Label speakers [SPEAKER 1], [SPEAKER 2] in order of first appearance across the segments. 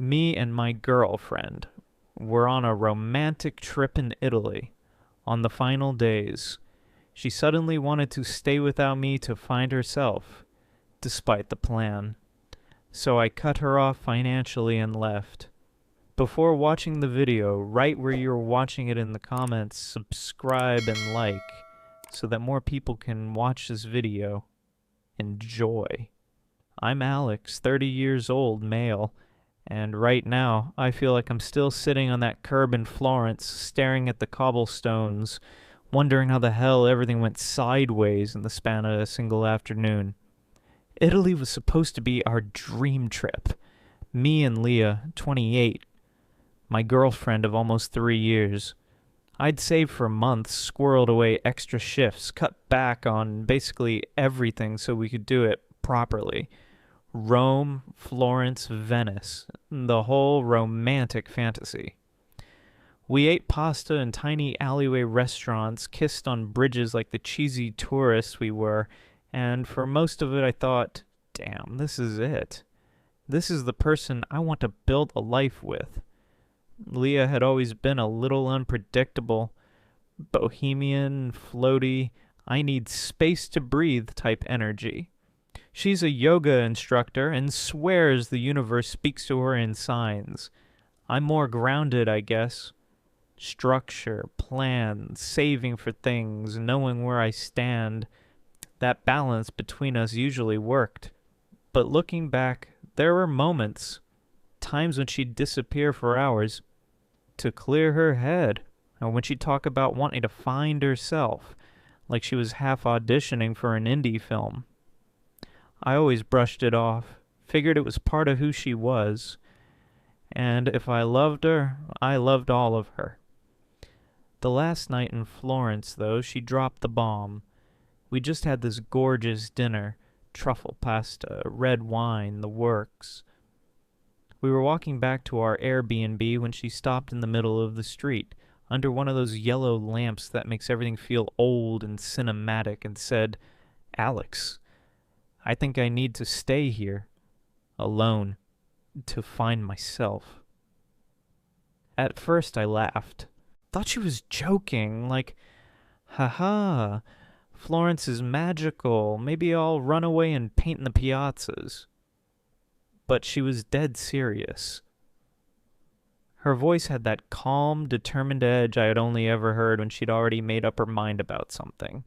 [SPEAKER 1] Me and my girlfriend were on a romantic trip in Italy. On the final days, she suddenly wanted to stay without me to find herself, despite the plan. So I cut her off financially and left. Before watching the video, right where you're watching it in the comments, subscribe and like so that more people can watch this video. Enjoy. I'm Alex, 30 years old, male, and right now I feel like I'm still sitting on that curb in Florence, staring at the cobblestones, wondering how the hell everything went sideways in the span of a single afternoon. Italy was supposed to be our dream trip. Me and Leah, 28, my girlfriend of almost 3 years. I'd saved for months, squirreled away extra shifts, cut back on basically everything so we could do it properly. Rome, Florence, Venice, the whole romantic fantasy. We ate pasta in tiny alleyway restaurants, kissed on bridges like the cheesy tourists we were, and for most of it I thought, damn, this is it. This is the person I want to build a life with. Leah had always been a little unpredictable, bohemian, floaty, I need space to breathe type energy. She's a yoga instructor and swears the universe speaks to her in signs. I'm more grounded, I guess. Structure, plan, saving for things, knowing where I stand. That balance between us usually worked. But looking back, there were moments, times when she'd disappear for hours, to clear her head, or when she'd talk about wanting to find herself, like she was half auditioning for an indie film. I always brushed it off, figured it was part of who she was, and if I loved her, I loved all of her. The last night in Florence, though, she dropped the bomb. We just had this gorgeous dinner, truffle pasta, red wine, the works. We were walking back to our Airbnb when she stopped in the middle of the street, under one of those yellow lamps that makes everything feel old and cinematic, and said, "Alex, I think I need to stay here, alone, to find myself." At first I laughed. Thought she was joking, like, haha, Florence is magical, maybe I'll run away and paint in the piazzas. But she was dead serious. Her voice had that calm, determined edge I had only ever heard when she'd already made up her mind about something.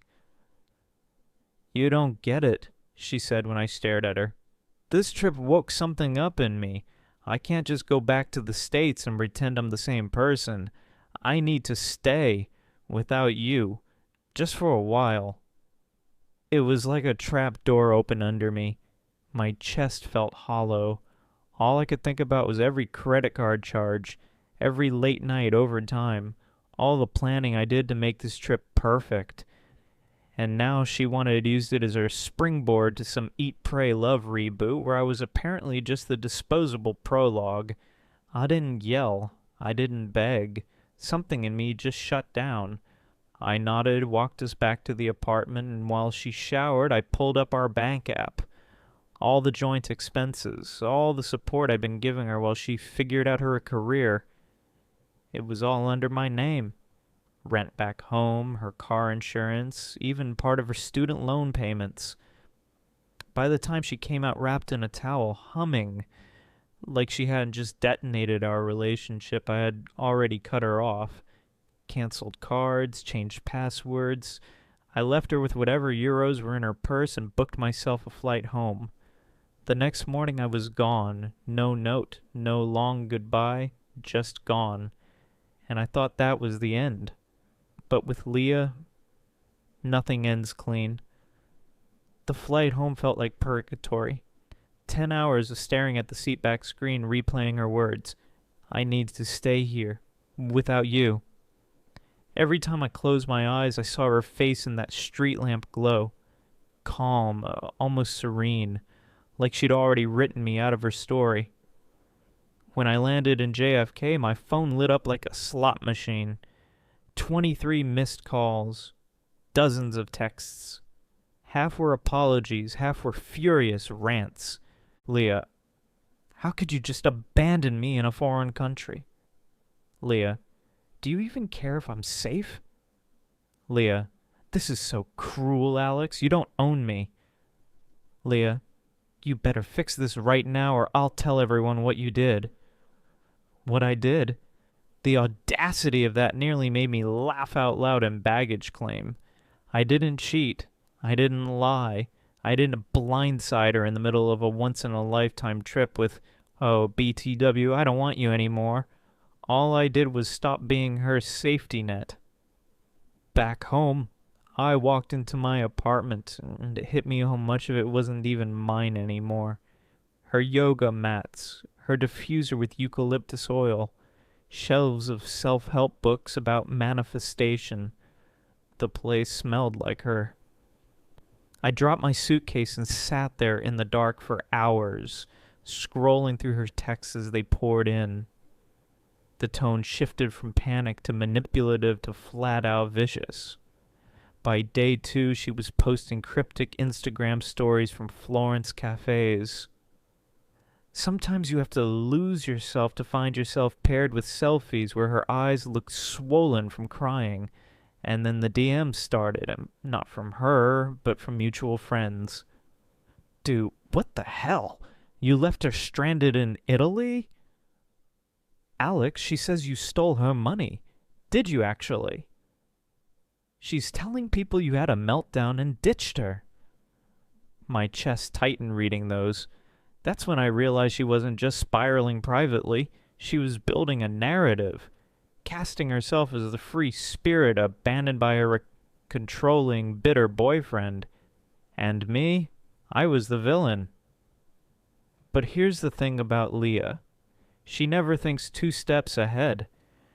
[SPEAKER 1] "You don't get it," she said when I stared at her. "This trip woke something up in me. I can't just go back to the States and pretend I'm the same person. I need to stay, without you, just for a while." It was like a trap door opened under me. My chest felt hollow. All I could think about was every credit card charge, every late night overtime, all the planning I did to make this trip perfect. And now she wanted to use it as her springboard to some Eat, Pray, Love reboot where I was apparently just the disposable prologue. I didn't yell. I didn't beg. Something in me just shut down. I nodded, walked us back to the apartment, and while she showered, I pulled up our bank app. All the joint expenses, all the support I'd been giving her while she figured out her career. It was all under my name. Rent back home, her car insurance, even part of her student loan payments. By the time she came out wrapped in a towel, humming, like she hadn't just detonated our relationship, I had already cut her off. Canceled cards, changed passwords. I left her with whatever euros were in her purse and booked myself a flight home. The next morning I was gone. No note, no long goodbye, just gone. And I thought that was the end. But with Leah, nothing ends clean. The flight home felt like purgatory. 10 hours of staring at the seatback screen replaying her words. "I need to stay here, without you." Every time I closed my eyes, I saw her face in that street lamp glow. Calm, almost serene, like she'd already written me out of her story. When I landed in JFK, my phone lit up like a slot machine. 23 missed calls, dozens of texts. Half were apologies, half were furious rants. "Leah, How could you just abandon me in a foreign country? Leah, do you even care if I'm safe? Leah, this is so cruel, Alex. You don't own me. Leah, you better fix this right now or I'll tell everyone what you did. What I did? The audacity of that nearly made me laugh out loud in baggage claim. I didn't cheat. I didn't lie. I didn't blindside her in the middle of a once-in-a-lifetime trip with, oh, BTW, I don't want you anymore. All I did was stop being her safety net. Back home, I walked into my apartment, and it hit me how much of it wasn't even mine anymore. Her yoga mats, her diffuser with eucalyptus oil, shelves of self-help books about manifestation. The place smelled like her. I dropped my suitcase and sat there in the dark for hours, scrolling through her texts as they poured in. The tone shifted from panic to manipulative to flat-out vicious. By day 2, she was posting cryptic Instagram stories from Florence cafes. Sometimes you have to lose yourself to find yourself paired with selfies where her eyes look swollen from crying, and then the DMs started, not from her, but from mutual friends. Dude, what the hell? You left her stranded in Italy? Alex, she says you stole her money. Did you actually? She's telling people you had a meltdown and ditched her. My chest tightened reading those. That's when I realized she wasn't just spiraling privately. She was building a narrative, casting herself as the free spirit abandoned by her controlling, bitter boyfriend. And me? I was the villain. But here's the thing about Leah. She never thinks 2 steps ahead.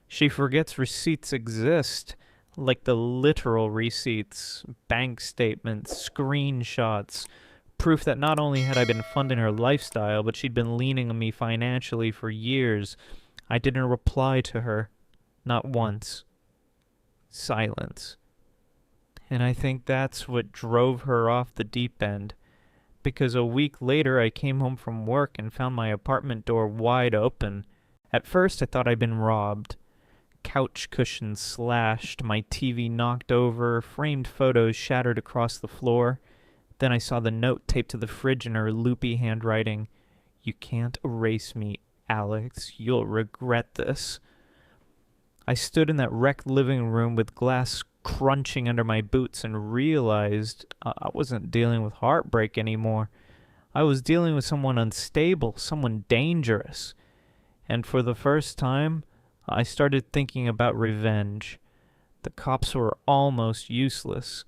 [SPEAKER 1] She forgets receipts exist, like the literal receipts, bank statements, screenshots, proof that not only had I been funding her lifestyle, but she'd been leaning on me financially for years. I didn't reply to her. Not once. Silence. And I think that's what drove her off the deep end. Because a week later I came home from work and found my apartment door wide open. At first I thought I'd been robbed. Couch cushions slashed, my TV knocked over, framed photos shattered across the floor. Then I saw the note taped to the fridge in her loopy handwriting. You can't erase me, Alex. You'll regret this. I stood in that wrecked living room with glass crunching under my boots and realized I wasn't dealing with heartbreak anymore. I was dealing with someone unstable, someone dangerous. And for the first time, I started thinking about revenge. The cops were almost useless.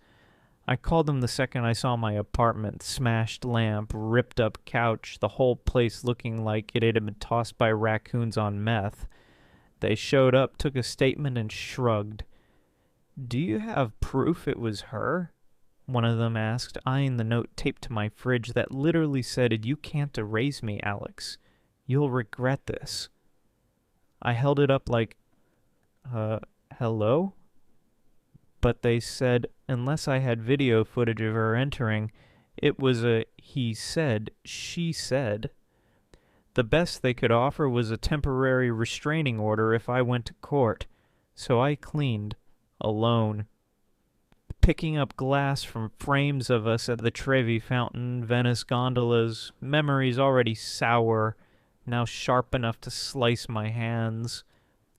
[SPEAKER 1] I called them the second I saw my apartment, smashed lamp, ripped up couch, the whole place looking like it had been tossed by raccoons on meth. They showed up, took a statement, and shrugged. Do you have proof it was her? One of them asked, eyeing the note taped to my fridge that literally said, You can't erase me, Alex. You'll regret this. I held it up like, hello? But they said, unless I had video footage of her entering, it was a he said, she said. The best they could offer was a temporary restraining order if I went to court, so I cleaned, alone. Picking up glass from frames of us at the Trevi Fountain, Venice gondolas, memories already sour, now sharp enough to slice my hands.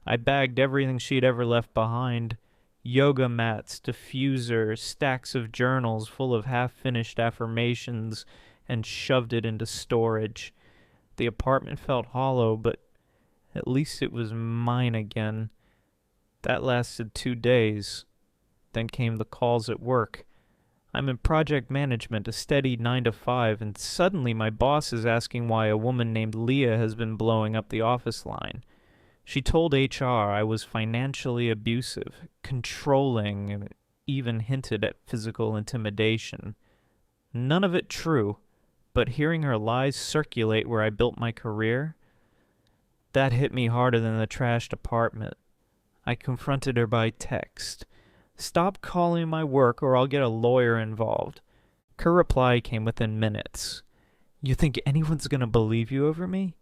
[SPEAKER 1] I bagged everything she'd ever left behind. Yoga mats, diffuser, stacks of journals full of half-finished affirmations, and shoved it into storage. The apartment felt hollow, but at least it was mine again. That lasted 2 days. Then came the calls at work. I'm in project management, a steady 9 to 5, and suddenly my boss is asking why a woman named Leah has been blowing up the office line. She told HR I was financially abusive, controlling, and even hinted at physical intimidation. None of it true, but hearing her lies circulate where I built my career, that hit me harder than the trashed apartment. I confronted her by text. Stop calling my work or I'll get a lawyer involved. Her reply came within minutes. You think anyone's gonna believe you over me?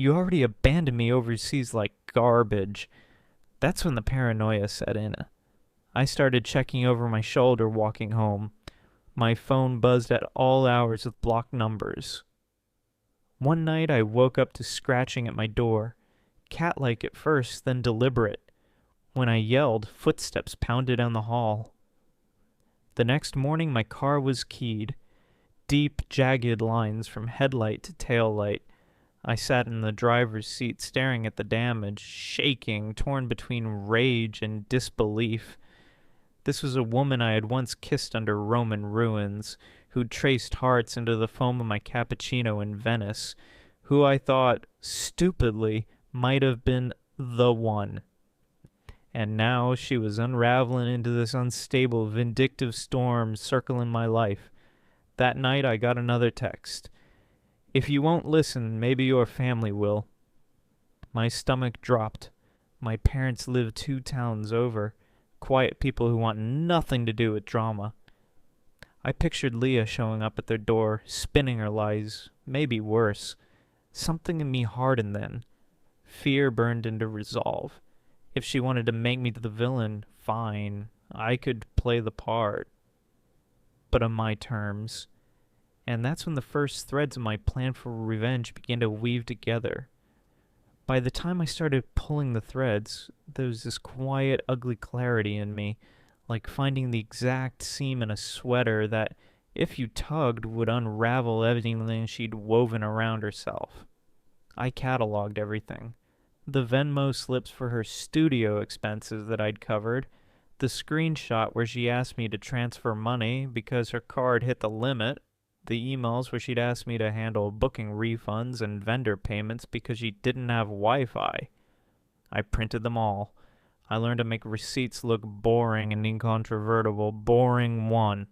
[SPEAKER 1] You already abandoned me overseas like garbage. That's when the paranoia set in. I started checking over my shoulder walking home. My phone buzzed at all hours with blocked numbers. One night I woke up to scratching at my door. Cat-like at first, then deliberate. When I yelled, footsteps pounded down the hall. The next morning my car was keyed. Deep, jagged lines from headlight to tail light. I sat in the driver's seat staring at the damage, shaking, torn between rage and disbelief. This was a woman I had once kissed under Roman ruins, who'd traced hearts into the foam of my cappuccino in Venice, who I thought, stupidly, might have been the one. And now she was unraveling into this unstable, vindictive storm circling my life. That night I got another text. If you won't listen, maybe your family will. My stomach dropped. My parents live 2 towns over. Quiet people who want nothing to do with drama. I pictured Leah showing up at their door, spinning her lies, maybe worse. Something in me hardened then. Fear burned into resolve. If she wanted to make me the villain, fine. I could play the part. But on my terms. And that's when the first threads of my plan for revenge began to weave together. By the time I started pulling the threads, there was this quiet, ugly clarity in me, like finding the exact seam in a sweater that, if you tugged, would unravel everything she'd woven around herself. I cataloged everything. The Venmo slips for her studio expenses that I'd covered, the screenshot where she asked me to transfer money because her card hit the limit, the emails where she'd asked me to handle booking refunds and vendor payments because she didn't have Wi-Fi. I printed them all. I learned to make receipts look boring and incontrovertible. Boring one.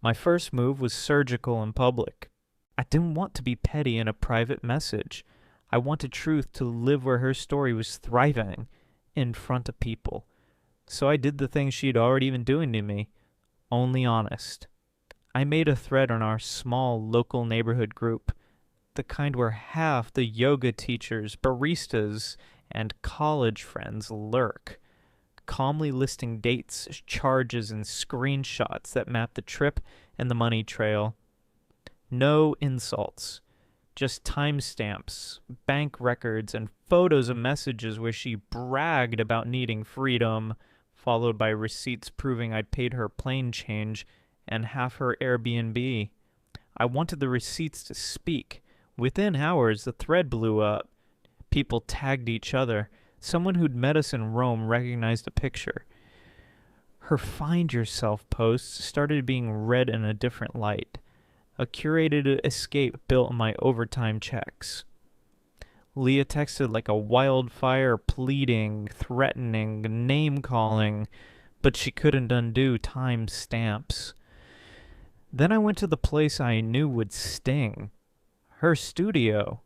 [SPEAKER 1] My first move was surgical in public. I didn't want to be petty in a private message. I wanted truth to live where her story was thriving, in front of people. So I did the things she'd already been doing to me, only honest. I made a thread on our small local neighborhood group, the kind where half the yoga teachers, baristas, and college friends lurk, calmly listing dates, charges, and screenshots that map the trip and the money trail. No insults, just timestamps, bank records, and photos of messages where she bragged about needing freedom, followed by receipts proving I'd paid her plane change and half her Airbnb. I wanted the receipts to speak. Within hours, the thread blew up. People tagged each other. Someone who'd met us in Rome recognized a picture. Her Find Yourself posts started being read in a different light. A curated escape built on my overtime checks. Leah texted like a wildfire, pleading, threatening, name-calling, but she couldn't undo time stamps. Then I went to the place I knew would sting. Her studio.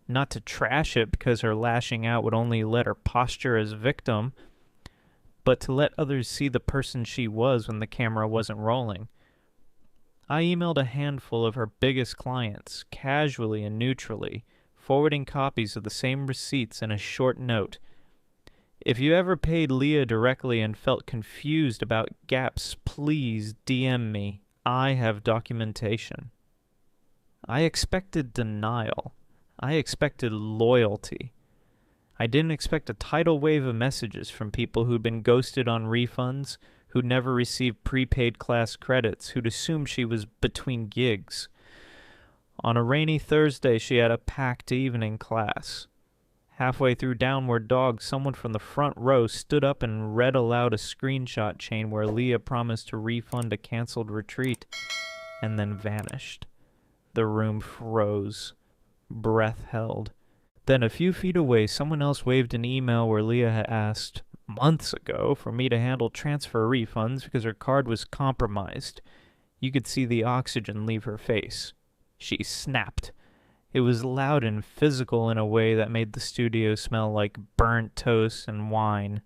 [SPEAKER 1] Not to trash it because her lashing out would only let her posture as victim, but to let others see the person she was when the camera wasn't rolling. I emailed a handful of her biggest clients, casually and neutrally, forwarding copies of the same receipts and a short note. If you ever paid Leah directly and felt confused about gaps, please DM me. I have documentation. I expected denial. I expected loyalty. I didn't expect a tidal wave of messages from people who'd been ghosted on refunds, who'd never received prepaid class credits, who'd assumed she was between gigs. On a rainy Thursday, she had a packed evening class. Halfway through Downward Dog, someone from the front row stood up and read aloud a screenshot chain where Leah promised to refund a canceled retreat, and then vanished. The room froze. Breath held. Then a few feet away, someone else waved an email where Leah had asked, months ago, for me to handle transfer refunds because her card was compromised. You could see the oxygen leave her face. She snapped. It was loud and physical in a way that made the studio smell like burnt toast and wine.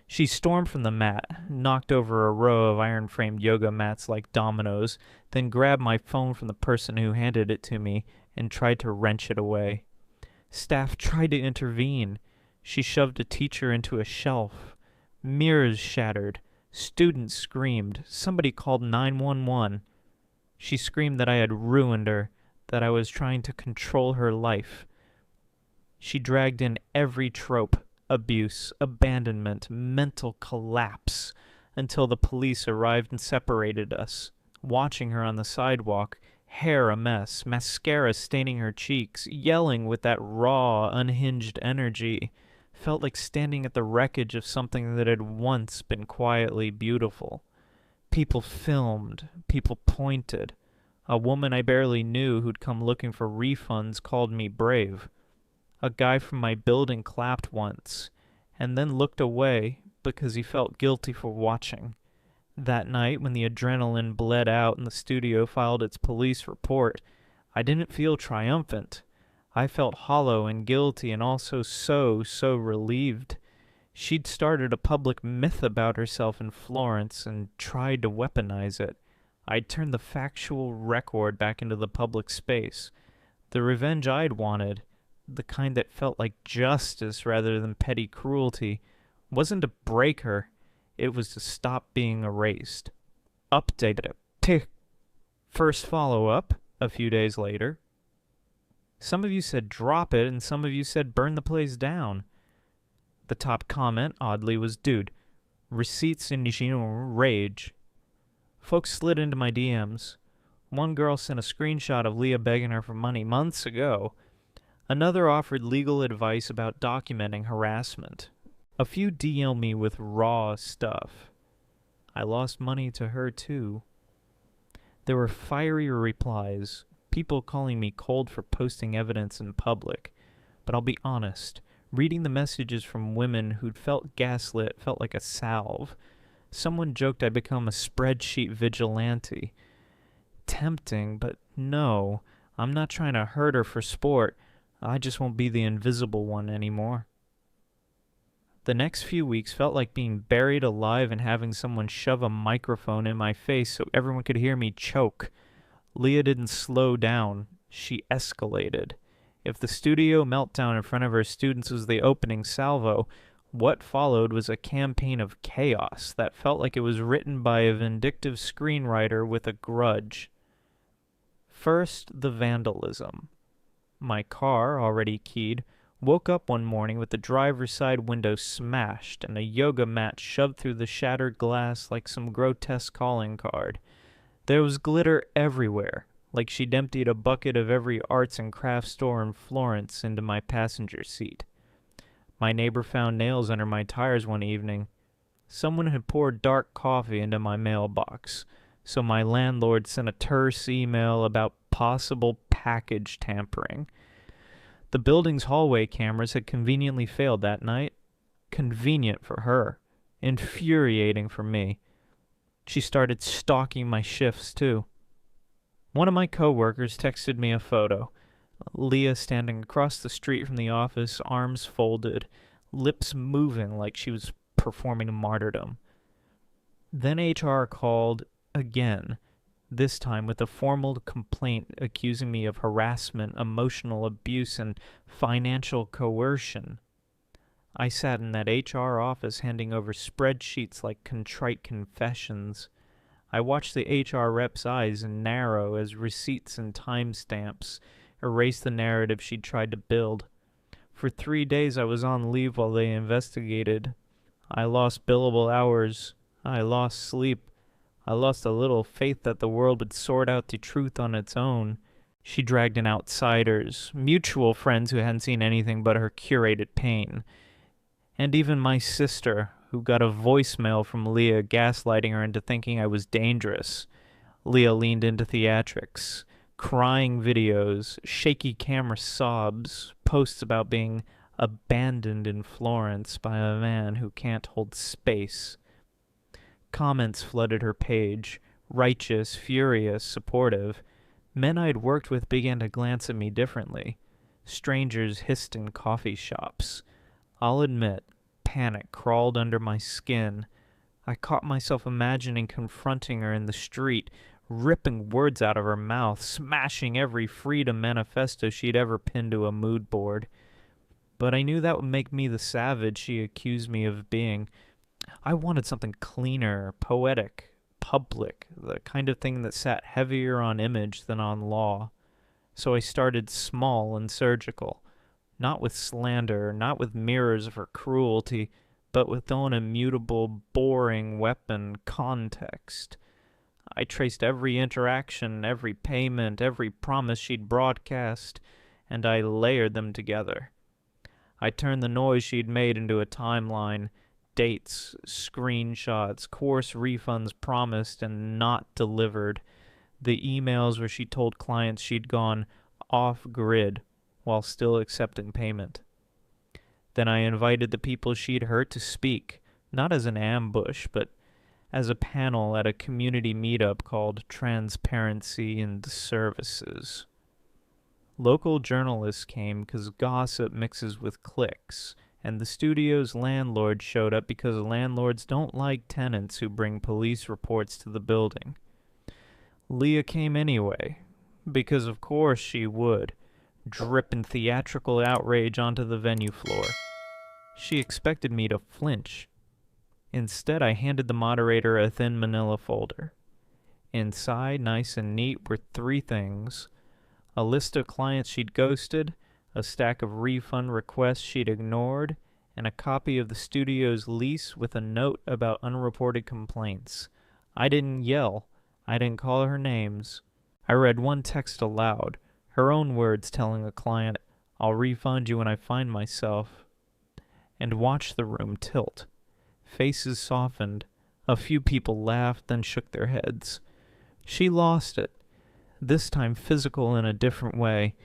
[SPEAKER 1] She stormed from the mat, knocked over a row of iron-framed yoga mats like dominoes, then grabbed my phone from the person who handed it to me and tried to wrench it away. Staff tried to intervene. She shoved a teacher into a shelf. Mirrors shattered. Students screamed. Somebody called 911. She screamed that I had ruined her, that I was trying to control her life. She dragged in every trope: abuse, abandonment, mental collapse, until the police arrived and separated us. Watching her on the sidewalk, hair a mess, mascara staining her cheeks, yelling with that raw, unhinged energy, felt like standing at the wreckage of something that had once been quietly beautiful. People filmed, people pointed. A woman I barely knew who'd come looking for refunds called me brave. A guy from my building clapped once, and then looked away because he felt guilty for watching. That night, when the adrenaline bled out and the studio filed its police report, I didn't feel triumphant. I felt hollow and guilty and also so relieved. She'd started a public myth about herself in Florence and tried to weaponize it. I'd turned the factual record back into the public space. The revenge I'd wanted, the kind that felt like justice rather than petty cruelty, wasn't to break her. It was to stop being erased. Updated. First follow-up, a few days later. Some of you said drop it, and some of you said burn the place down. The top comment, oddly, was dude. Receipts in rage. Folks slid into my DMs. One girl sent a screenshot of Leah begging her for money months ago. Another offered legal advice about documenting harassment. A few DM'd me with raw stuff. I lost money to her too. There were fiery replies, people calling me cold for posting evidence in public. But I'll be honest, reading the messages from women who'd felt gaslit felt like a salve. Someone joked I'd become a spreadsheet vigilante. Tempting, but no, I'm not trying to hurt her for sport. I just won't be the invisible one anymore. The next few weeks felt like being buried alive and having someone shove a microphone in my face so everyone could hear me choke. Leah didn't slow down. She escalated. If the studio meltdown in front of her students was the opening salvo, what followed was a campaign of chaos that felt like it was written by a vindictive screenwriter with a grudge. First, the vandalism. My car, already keyed, woke up one morning with the driver's side window smashed and a yoga mat shoved through the shattered glass like some grotesque calling card. There was glitter everywhere, like she'd emptied a bucket of every arts and crafts store in Florence into my passenger seat. My neighbor found nails under my tires one evening. Someone had poured dark coffee into my mailbox, so my landlord sent a terse email about possible package tampering. The building's hallway cameras had conveniently failed that night. Convenient for her. Infuriating for me. She started stalking my shifts, too. One of my coworkers texted me a photo. Leah standing across the street from the office, arms folded, lips moving like she was performing martyrdom. Then HR called again, this time with a formal complaint accusing me of harassment, emotional abuse, and financial coercion. I sat in that HR office handing over spreadsheets like contrite confessions. I watched the HR rep's eyes narrow as receipts and timestamps erased the narrative she'd tried to build. For 3 days I was on leave while they investigated. I lost billable hours. I lost sleep. I lost a little faith that the world would sort out the truth on its own. She dragged in outsiders, mutual friends who hadn't seen anything but her curated pain. And even my sister, who got a voicemail from Leah gaslighting her into thinking I was dangerous. Leah leaned into theatrics, crying videos, shaky camera sobs, posts about being abandoned in Florence by a man who can't hold space. Comments flooded her page, righteous, furious, supportive. Men I'd worked with began to glance at me differently. Strangers hissed in coffee shops. I'll admit, panic crawled under my skin. I caught myself imagining confronting her in the street, ripping words out of her mouth, smashing every freedom manifesto she'd ever pinned to a mood board. but I knew that would make me the savage she accused me of being. I wanted something cleaner, poetic, public, the kind of thing that sat heavier on image than on law. So I started small and surgical, not with slander, not with mirrors of her cruelty, but with an immutable, boring weapon: context. I traced every interaction, every payment, every promise she'd broadcast, and I layered them together. I turned the noise she'd made into a timeline: dates, screenshots, course refunds promised and not delivered, the emails where she told clients she'd gone off-grid while still accepting payment. Then I invited the people she'd hurt to speak, not as an ambush, but as a panel at a community meetup called Transparency in Services. Local journalists came because gossip mixes with clicks, and the studio's landlord showed up because landlords don't like tenants who bring police reports to the building. Leah came anyway, because of course she would, dripping theatrical outrage onto the venue floor. She expected me to flinch. Instead, I handed the moderator a thin manila folder. Inside, nice and neat, were 3 things: a list of clients she'd ghosted, a stack of refund requests she'd ignored, and a copy of the studio's lease with a note about unreported complaints. I didn't yell. I didn't call her names. I read one text aloud, her own words telling a client, "I'll refund you when I find myself," and watched the room tilt. Faces softened. A few people laughed, then shook their heads. She lost it, this time physical in a different way.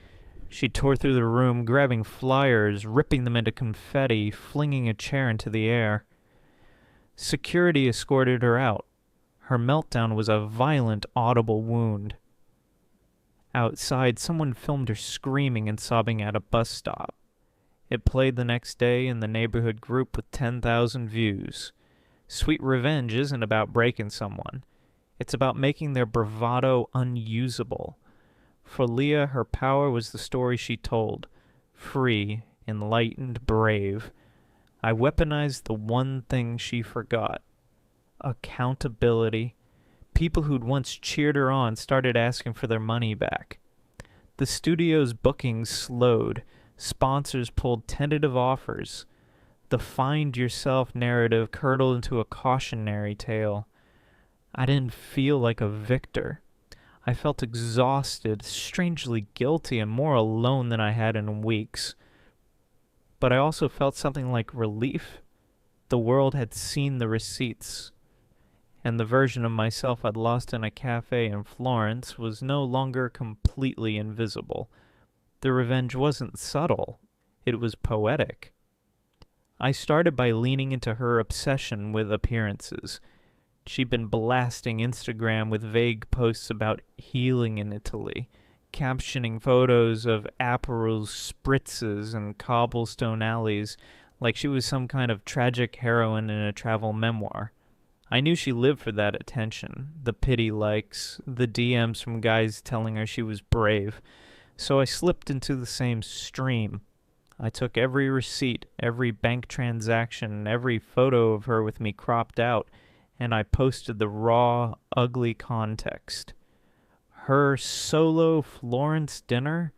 [SPEAKER 1] She tore through the room, grabbing flyers, ripping them into confetti, flinging a chair into the air. Security escorted her out. Her meltdown was a violent, audible wound. Outside, someone filmed her screaming and sobbing at a bus stop. It played the next day in the neighborhood group with 10,000 views. Sweet revenge isn't about breaking someone. It's about making their bravado unusable. For Leah, her power was the story she told. Free, enlightened, brave. I weaponized the one thing she forgot: accountability. People who'd once cheered her on started asking for their money back. The studio's bookings slowed. Sponsors pulled tentative offers. The find yourself narrative curdled into a cautionary tale. I didn't feel like a victor. I felt exhausted, strangely guilty, and more alone than I had in weeks. But I also felt something like relief. The world had seen the receipts, and the version of myself I'd lost in a cafe in Florence was no longer completely invisible. The revenge wasn't subtle. It was poetic. I started by leaning into her obsession with appearances. She'd been blasting Instagram with vague posts about healing in Italy, captioning photos of Aperol spritzes and cobblestone alleys like she was some kind of tragic heroine in a travel memoir. I knew she lived for that attention, the pity likes, the DMs from guys telling her she was brave, so I slipped into the same stream. I took every receipt, every bank transaction, every photo of her with me cropped out, and I posted the raw, ugly context. Her solo Florence dinner?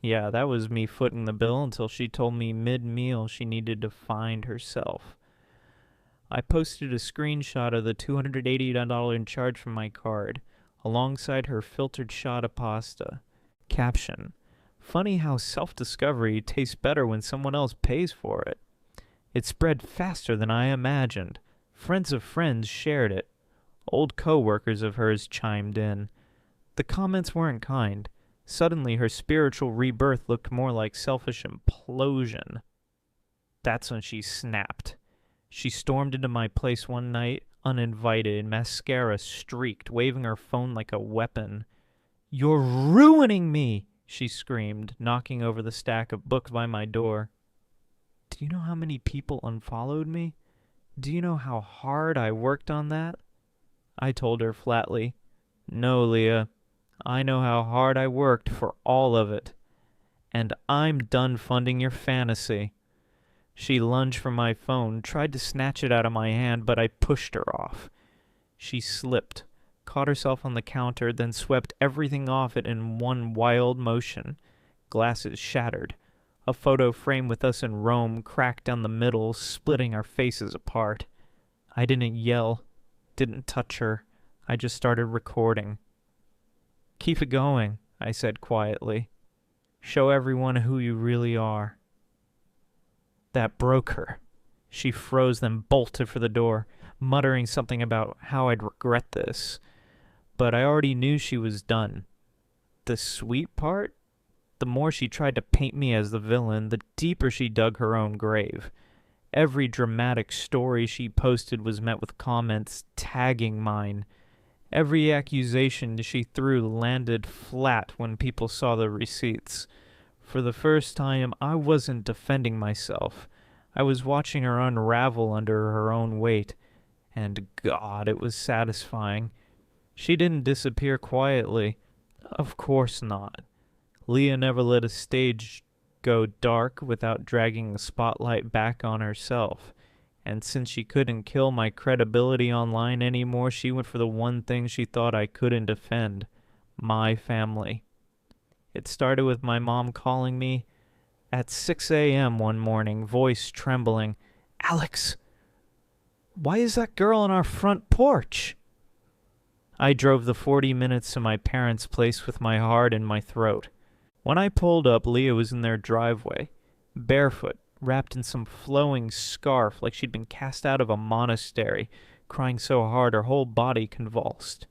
[SPEAKER 1] Yeah, that was me footing the bill until she told me mid-meal she needed to find herself. I posted a screenshot of the $280 charge from my card, alongside her filtered shot of pasta. Caption: funny how self-discovery tastes better when someone else pays for it. It spread faster than I imagined. Friends of friends shared it. Old co-workers of hers chimed in. The comments weren't kind. Suddenly her spiritual rebirth looked more like selfish implosion. That's when she snapped. She stormed into my place one night, uninvited, mascara streaked, waving her phone like a weapon. "You're ruining me!" she screamed, knocking over the stack of books by my door. Do you know how many people unfollowed me? Do you know how hard I worked on that? I told her flatly. No, Leah. I know how hard I worked for all of it. And I'm done funding your fantasy. She lunged for my phone, tried to snatch it out of my hand, but I pushed her off. She slipped, caught herself on the counter, then swept everything off it in one wild motion. Glasses shattered. A photo frame with us in Rome cracked down the middle, splitting our faces apart. I didn't yell, didn't touch her. I just started recording. Keep it going, I said quietly. Show everyone who you really are. That broke her. She froze, then bolted for the door, muttering something about how I'd regret this. But I already knew she was done. The sweet part? The more she tried to paint me as the villain, the deeper she dug her own grave. Every dramatic story she posted was met with comments tagging mine. Every accusation she threw landed flat when people saw the receipts. For the first time, I wasn't defending myself. I was watching her unravel under her own weight. And God, it was satisfying. She didn't disappear quietly. Of course not. Leah never let a stage go dark without dragging the spotlight back on herself. And since she couldn't kill my credibility online anymore, she went for the one thing she thought I couldn't defend. My family. It started with my mom calling me at 6 a.m. one morning, voice trembling. Alex, why is that girl on our front porch? I drove the 40 minutes to my parents' place with my heart in my throat. When I pulled up, Leah was in their driveway, barefoot, wrapped in some flowing scarf like she'd been cast out of a monastery, crying so hard her whole body convulsed.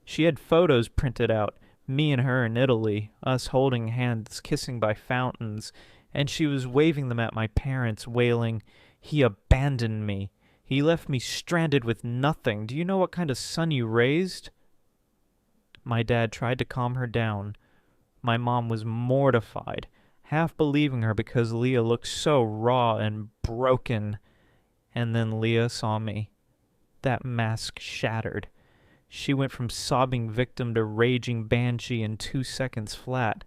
[SPEAKER 1] She had photos printed out, me and her in Italy, us holding hands, kissing by fountains, and she was waving them at my parents, wailing, "He abandoned me. He left me stranded with nothing. Do you know what kind of son you raised?" My dad tried to calm her down. My mom was mortified, half believing her because Leah looked so raw and broken. And then Leah saw me. That mask shattered. She went from sobbing victim to raging banshee in 2 seconds flat.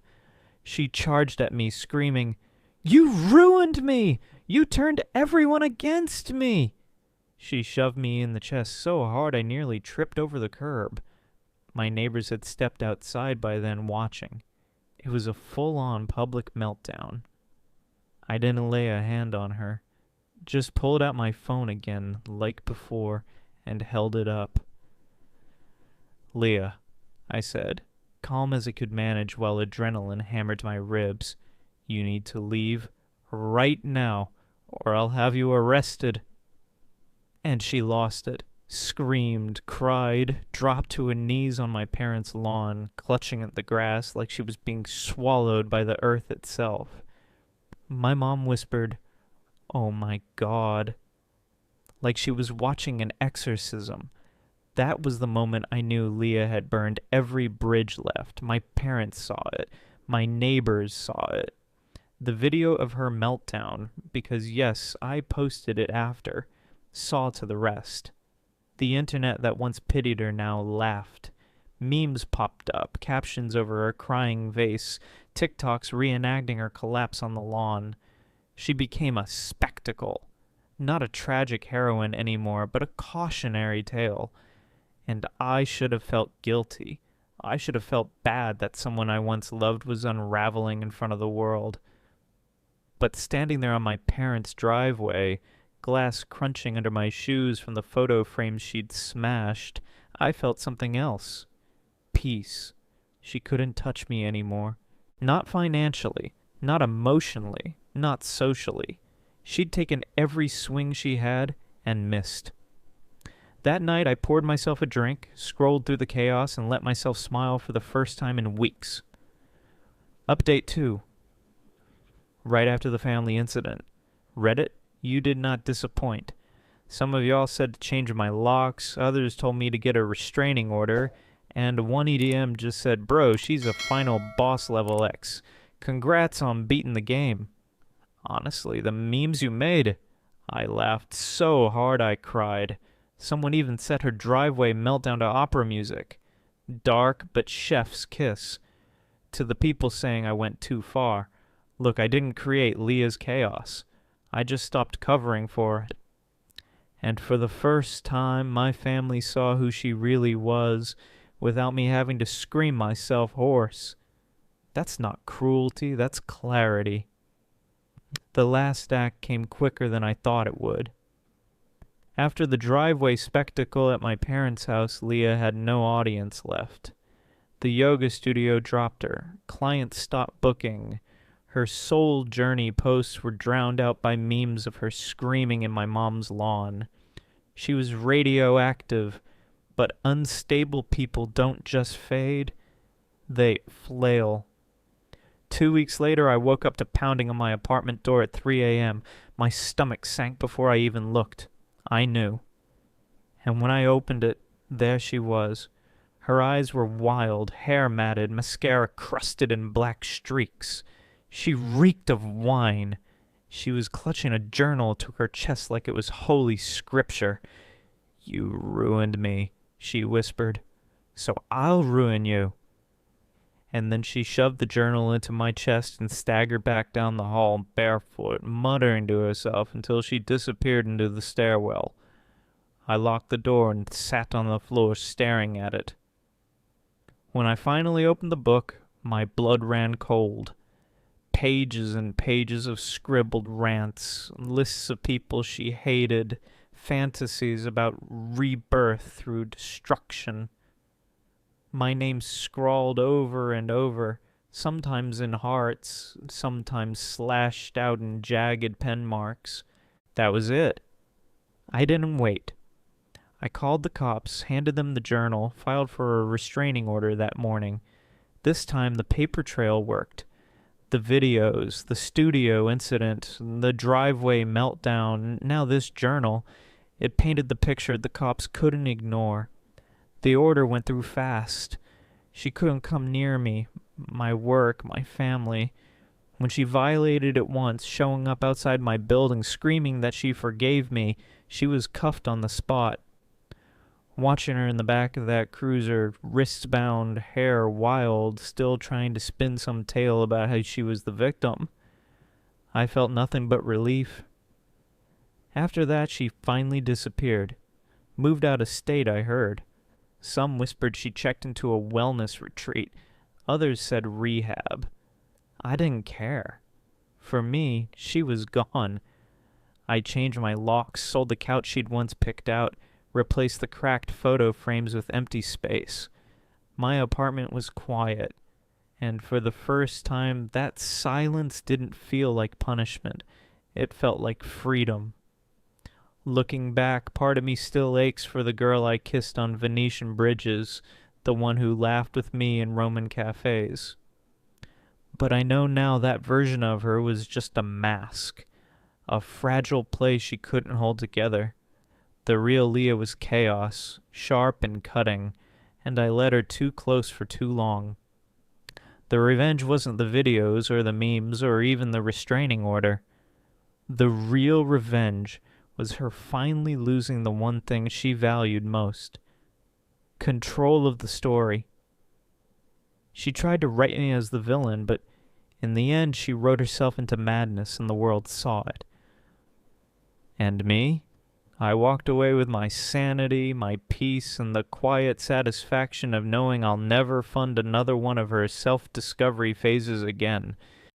[SPEAKER 1] She charged at me, screaming, "You ruined me! You turned everyone against me!" She shoved me in the chest so hard I nearly tripped over the curb. My neighbors had stepped outside by then, watching. It was a full-on public meltdown. I didn't lay a hand on her. Just pulled out my phone again, like before, and held it up. "Leah," I said, calm as I could manage while adrenaline hammered my ribs, "you need to leave right now, or I'll have you arrested." And she lost it. Screamed, cried, dropped to her knees on my parents' lawn, clutching at the grass like she was being swallowed by the earth itself. My mom whispered, "Oh my God," like she was watching an exorcism. That was the moment I knew Leah had burned every bridge left. My parents saw it. My neighbors saw it. The video of her meltdown, because yes, I posted it after, saw to the rest. The internet that once pitied her now laughed. Memes popped up, captions over her crying vase, TikToks reenacting her collapse on the lawn. She became a spectacle. Not a tragic heroine anymore, but a cautionary tale. And I should have felt guilty. I should have felt bad that someone I once loved was unraveling in front of the world. But standing there on my parents' driveway, glass crunching under my shoes from the photo frames she'd smashed, I felt something else. Peace. She couldn't touch me anymore. Not financially, not emotionally, not socially. She'd taken every swing she had and missed. That night I poured myself a drink, scrolled through the chaos, and let myself smile for the first time in weeks. Update 2. Right after the family incident. Reddit, you did not disappoint. Some of y'all said to change my locks, others told me to get a restraining order, and one EDM just said, "Bro, she's a final boss level X. Congrats on beating the game." Honestly, the memes you made. I laughed so hard I cried. Someone even set her driveway meltdown to opera music. Dark, but chef's kiss. To the people saying I went too far. Look, I didn't create Leah's chaos. I just stopped covering for it. And for the first time, my family saw who she really was without me having to scream myself hoarse. That's not cruelty, that's clarity. The last act came quicker than I thought it would. After the driveway spectacle at my parents' house, Leah had no audience left. The yoga studio dropped her. Clients stopped booking. Her soul journey posts were drowned out by memes of her screaming in my mom's lawn. She was radioactive, but unstable people don't just fade, they flail. 2 weeks later, I woke up to pounding on my apartment door at 3 a.m. My stomach sank before I even looked. I knew. And when I opened it, there she was. Her eyes were wild, hair matted, mascara crusted in black streaks. She reeked of wine. She was clutching a journal to her chest like it was holy scripture. "You ruined me," she whispered. "So I'll ruin you." And then she shoved the journal into my chest and staggered back down the hall barefoot, muttering to herself until she disappeared into the stairwell. I locked the door and sat on the floor staring at it. When I finally opened the book, my blood ran cold. Pages and pages of scribbled rants, lists of people she hated, fantasies about rebirth through destruction. My name scrawled over and over, sometimes in hearts, sometimes slashed out in jagged pen marks. That was it. I didn't wait. I called the cops, handed them the journal, filed for a restraining order that morning. This time the paper trail worked. The videos, the studio incident, the driveway meltdown, now this journal. It painted the picture the cops couldn't ignore. The order went through fast. She couldn't come near me, my work, my family. When she violated it once, showing up outside my building, screaming that she forgave me, she was cuffed on the spot. Watching her in the back of that cruiser, wrists bound, hair wild, still trying to spin some tale about how she was the victim, I felt nothing but relief. After that, she finally disappeared. Moved out of state, I heard. Some whispered she checked into a wellness retreat. Others said rehab. I didn't care. For me, she was gone. I changed my locks, sold the couch she'd once picked out, replaced the cracked photo frames with empty space. My apartment was quiet, and for the first time, that silence didn't feel like punishment. It felt like freedom. Looking back, part of me still aches for the girl I kissed on Venetian bridges, the one who laughed with me in Roman cafes. But I know now that version of her was just a mask, a fragile place she couldn't hold together. The real Leah was chaos, sharp and cutting, and I let her too close for too long. The revenge wasn't the videos or the memes or even the restraining order. The real revenge was her finally losing the one thing she valued most: control of the story. She tried to write me as the villain, but in the end she wrote herself into madness and the world saw it. And me? I walked away with my sanity, my peace, and the quiet satisfaction of knowing I'll never fund another one of her self-discovery phases again.